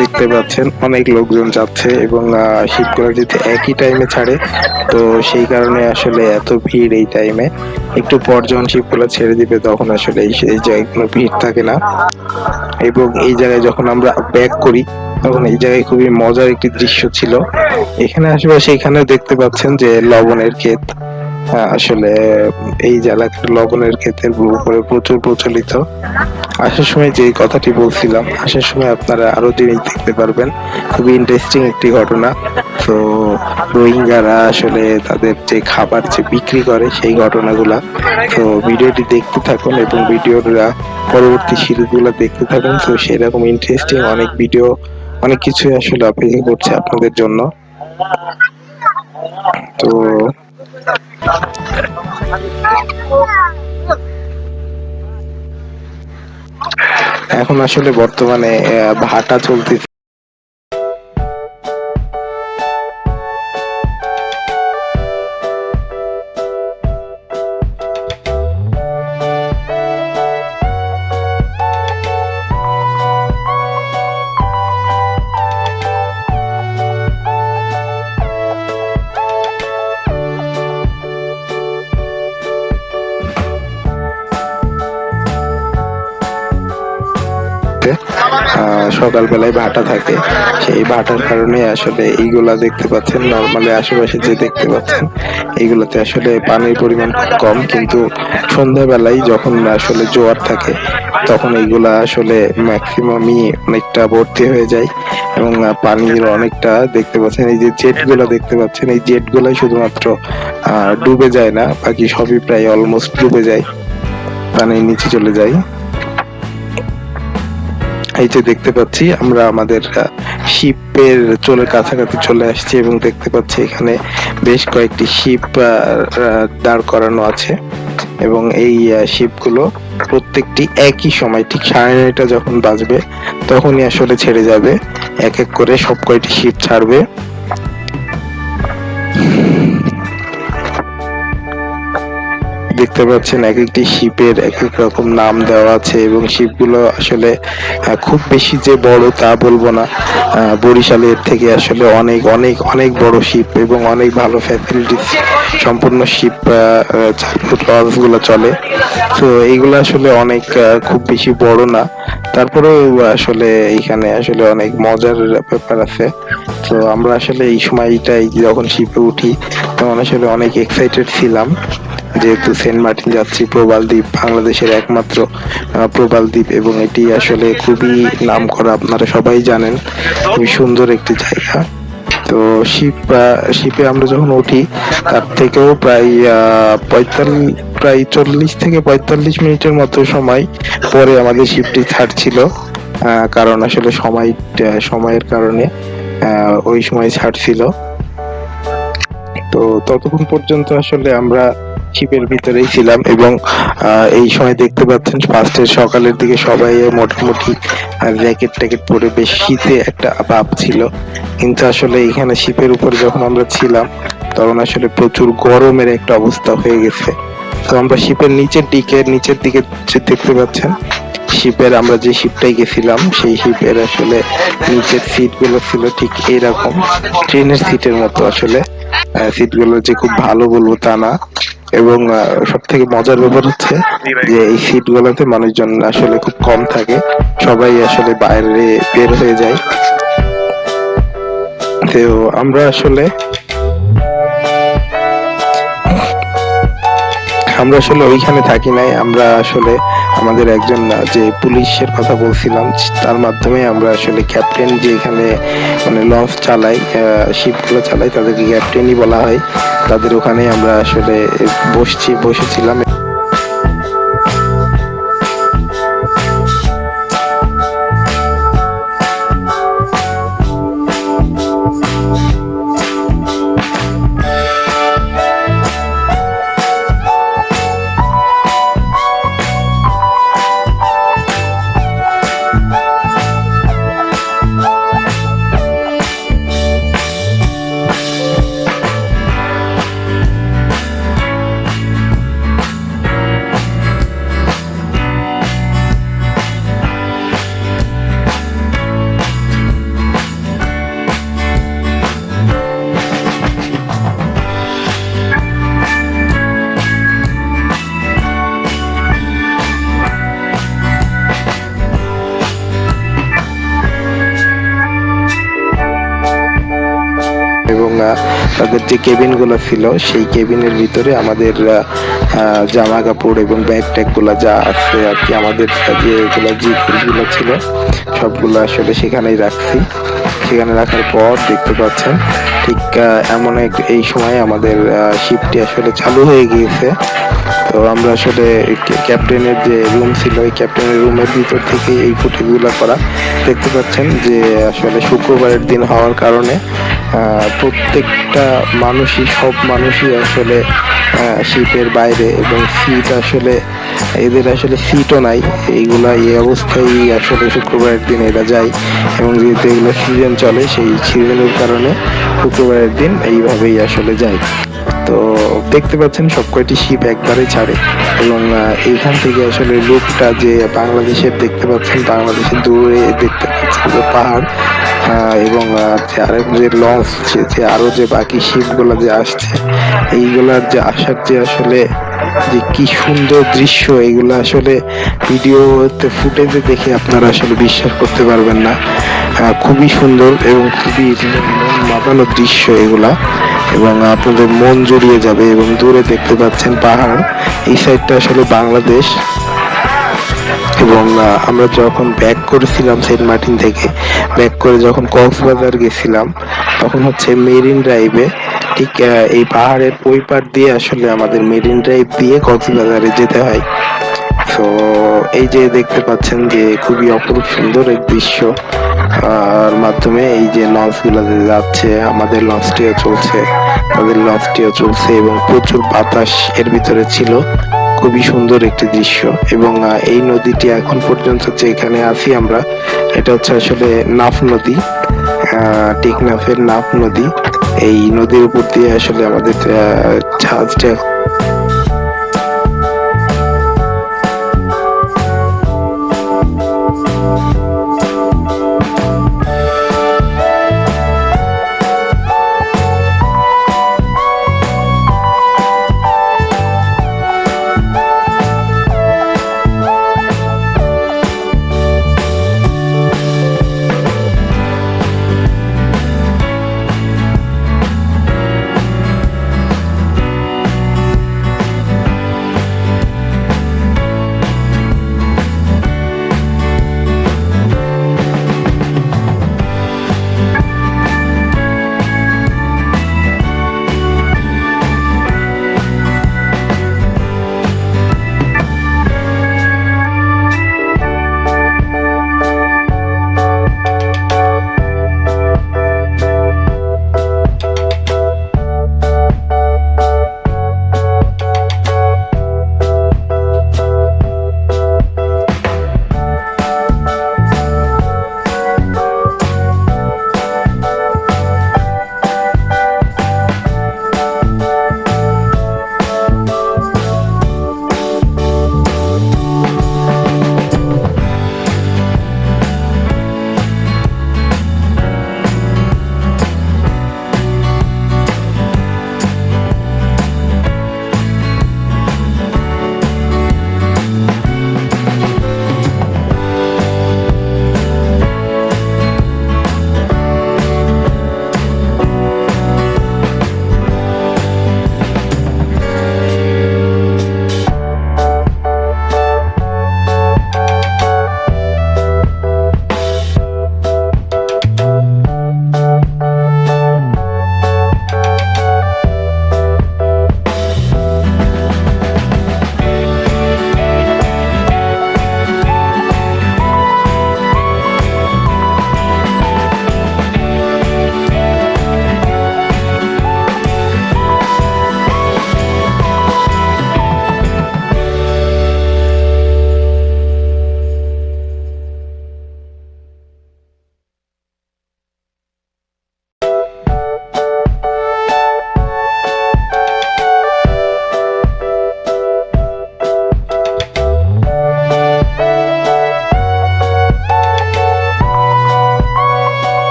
দেখতে পাচ্ছেন অনেক লোকজন যাচ্ছে এবং শিপগুলো যদি একই টাইমে ছাড়ে, তো সেই কারণে আসলে এত ভিড় এই টাইমে। একটু পর যখন শিপগুলো ছেড়ে দিবে তখন আসলে এই জায়গায় কোনো ভিড় থাকে না। এবং এই জায়গায় যখন আমরা ব্যাক করি তখন এই জায়গায় খুবই মজার একটি দৃশ্য ছিল। এখানে আশেপাশে এখানে দেখতে পাচ্ছেন যে লবণের ক্ষেত। আসলে এই এলাকার লবণের ক্ষেতের উপরে প্রচুর প্রচলিত। আসার সময় যে কথাটি বলছিলাম, আসার সময় আপনারা আরো জিনিস দেখতে পারবেন। খুবই ইন্টারেস্টিং একটি ঘটনা। তো রোহিঙ্গারা আসলে তাদের যে খাবার যে বিক্রি করে সেই ঘটনাগুলা। তো ভিডিওটি দেখতে থাকুন এবং ভিডিওর পরবর্তী সিরিজগুলো দেখতে থাকুন। তো সেরকম ইন্টারেস্টিং অনেক ভিডিও, অনেক কিছুই আসলে অপেক্ষা করছে আপনাদের জন্য। তো এখন আসলে বর্তমানে ভাটা চলতেছে। সকালবেলায় ভাটা থাকে, সেই ভাটার কারণে আসলে এইগুলা দেখতে পাচ্ছেন। নর্মালি আশেপাশে যে দেখতে পাচ্ছেন এইগুলোতে আসলে পানির পরিমাণ খুব কম, কিন্তু সন্ধ্যাবেলায় যখন আসলে জোয়ার থাকে তখন এইগুলা আসলে ম্যাক্সিমামই অনেকটা ভর্তি হয়ে যায় এবং পানির অনেকটা দেখতে পাচ্ছেন। এই যে জেট গুলা দেখতে পাচ্ছেন, এই জেট গুলাই শুধুমাত্র ডুবে যায় না, বাকি সবই প্রায় অলমোস্ট ডুবে যায়, পানির নিচে চলে যায়। এই যে দেখতে পাচ্ছি আমরা আমাদের শিপের কাছাকাছি চলে আসছি এবং দেখতে পাচ্ছি এখানে বেশ কয়েকটি শিপ দাঁড় করানো আছে এবং এই শিপগুলো প্রত্যেকটি একই সময় ঠিক 9:30টা যখন বাজবে তখনই আসলে ছেড়ে যাবে। এক এক করে সব কয়টি শিপ ছাড়বে। দেখতে পাচ্ছেন এক একটি শিপের এক এক রকম নাম দেওয়া আছে এবং শিপগুলো আসলে খুব বেশি যে বড় তা বলবো না। বরিশালের থেকে আসলে অনেক অনেক অনেক বড় শিপ এবং অনেক ভালো ফ্যাসিলিটিস সম্পূর্ণ শিপ লঞ্চ গুলো চলে। তো এইগুলো আসলে অনেক খুব বেশি বড় না, তারপরেও আসলে এখানে আসলে অনেক মজার ব্যাপার আছে। তো আমরা আসলে এই সময়টাই যখন শিপে উঠি তখন আসলে অনেক এক্সাইটেড ছিলাম, যেহেতু সেন্ট মার্টিন যাচ্ছি, প্রবাল দ্বীপ, বাংলাদেশের একমাত্র প্রবাল দ্বীপ এবং এটি আসলে খুবই নামকরা, আপনারা সবাই জানেন, খুবই সুন্দর একটি জায়গা। তো শিপে আমরা যখন উঠি তার থেকেও প্রায় 40 থেকে 45 মিনিটের মতো সময় পরে আমাদের শিপটি ছাড়ছিল, কারণ আসলে সময়ের কারণে ওই সময় ছাড়ছিল। তো ততক্ষণ পর্যন্ত আসলে আমরা শিপের ভিতরেই ছিলাম এবং এই সময় দেখতে পাচ্ছেন ফার্স্টে সকালের দিকে সবাই মোটামুটি জ্যাকেট ট্যাকেট পরে বেশ শীতে একটা ভাব ছিল, কিন্তু আসলে এখানে শিপের উপর যখন আমরা ছিলাম তখন আসলে প্রচুর গরমের একটা অবস্থা হয়ে গেছে। তো আমরা শিপের নিচের দিকে দেখতে পাচ্ছেন শিপের, আমরা যে শিপটাই গেছিলাম সেই শিপের আসলে নিচের সিট গুলো ছিল ঠিক এইরকম ট্রেনের সিটের মতো। আসলে সিট গুলো যে খুব ভালো বলবো তা না, এবং সব থেকে মজার ব্যাপার হচ্ছে যে এই সিট গুলোতে মানুষজন আসলে খুব কম থাকে, সবাই আসলে বাইরে বের হয়ে যায়। তো আমরা আসলে ওইখানে থাকি নাই, আমরা আসলে আমাদের একজন যে পুলিশের কথা বলছিলাম তার মাধ্যমে আমরা আসলে ক্যাপ্টেন, যে এখানে মানে লঞ্চ চালায়, শিপগুলো চালায়, তাদেরকে ক্যাপ্টেনই বলা হয়, তাদের ওখানে আমরা আসলে বসেছিলাম। এবং তাদের যে কেবিন গুলো ছিল সেই কেবিনের ভিতরে আমাদের জামা কাপড় এবং ব্যাগ ট্যাগ গুলা যা আছে আর কি, আমাদের যেগুলো জিনিসগুলো ছিল সবগুলো আসলে সেখানেই রাখছি। সেখানে রাখার পর দেখতে পাচ্ছেন ঠিক এই সময় আমাদের শিপটি আসলে চালু হয়ে গিয়েছে। তো আমরা আসলে ক্যাপ্টেনের যে রুম ছিল, এই ক্যাপ্টেনের রুমের ভিতর থেকে এই ফুটেজগুলো করা। দেখতে পাচ্ছেন যে আসলে শুক্রবারের দিন হওয়ার কারণে প্রত্যেকটা সব মানুষই আসলে শিপের বাইরে, এবং সিট আসলে এদের আসলে সিটও নাই। এইগুলা এই অবস্থায় আসলে শুক্রবারের দিন এরা যায়, এবং যেহেতু এগুলো সিজন চলে সেই সিজনের কারণে শুক্রবারের দিন এইভাবেই আসলে যায়। তো দেখতে পাচ্ছেন সব কয়টি শিপ একবারে ছাড়ে, এবং এইখান থেকে আসলে লুকটা যে বাংলাদেশের দেখতে পাচ্ছেন, বাংলাদেশের দূরে দেখতে পাচ্ছেন যে পাহাড়, এবং যে লঞ্চ, যে আরো যে বাকি শিপ গুলা যে আসছে, এইগুলার যে আসার যে আসলে যে কি সুন্দর দৃশ্য, এগুলো আসলে ভিডিওতে ফুটেজে দেখে আপনারা আসলে বিশ্বাস করতে পারবেন না। খুবই সুন্দর এবং খুবই মন মাতানো দৃশ্য এগুলা, এবং আপনাদের মন জুড়িয়ে যাবে। এবং দূরে দেখতে পাচ্ছেন পাহাড়, এই সাইডটা আসলে বাংলাদেশ। এবং আমরা যখন ব্যাক করেছিলাম সেন্ট মার্টিন থেকে, ব্যাক করে যখন কক্সবাজার গেছিলাম, তখন হচ্ছে মেরিন ড্রাইভে, ঠিক এই পাহাড়ের ওই পার দিয়ে আসলে আমাদের মেরিন ড্রাইভ দিয়ে কক্সবাজারে যেতে হয়। তো এই যে দেখতে পাচ্ছেন যে খুবই অপরূপ সুন্দর এক দৃশ্য, আর মাধ্যমে এই যে লঞ্চ গুলা যাচ্ছে, আমাদের লঞ্চটিও চলছে, তাদের লঞ্চটিও চলছে, এবং প্রচুর বাতাস এর ভিতরে ছিল। খুবই সুন্দর একটি দৃশ্য। এবং এই নদীটি এখন পর্যন্ত যেখানে আছি আমরা, এটা হচ্ছে আসলে নাফ নদী, টেকনাফের নাফ নদী। এই নদীর উপর দিয়ে আসলে আমাদের জাহাজটা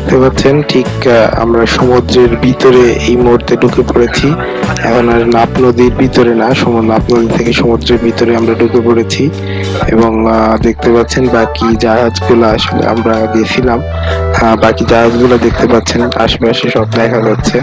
দেখতে পাচ্ছেন ঠিক আমরা সমুদ্রের ভিতরে এই মুহূর্তে ঢুকে পড়েছি। এখন আর নাপ নদীর ভিতরে না, নাপ নদী থেকে সমুদ্রের ভিতরে আমরা ঢুকে পড়েছি এবং দেখতে পাচ্ছেন বাকি জাহাজগুলো আসলে আমরা গেছিলাম, বাকি জাহাজগুলো দেখতে পাচ্ছেন আশেপাশে সব দেখা যাচ্ছে।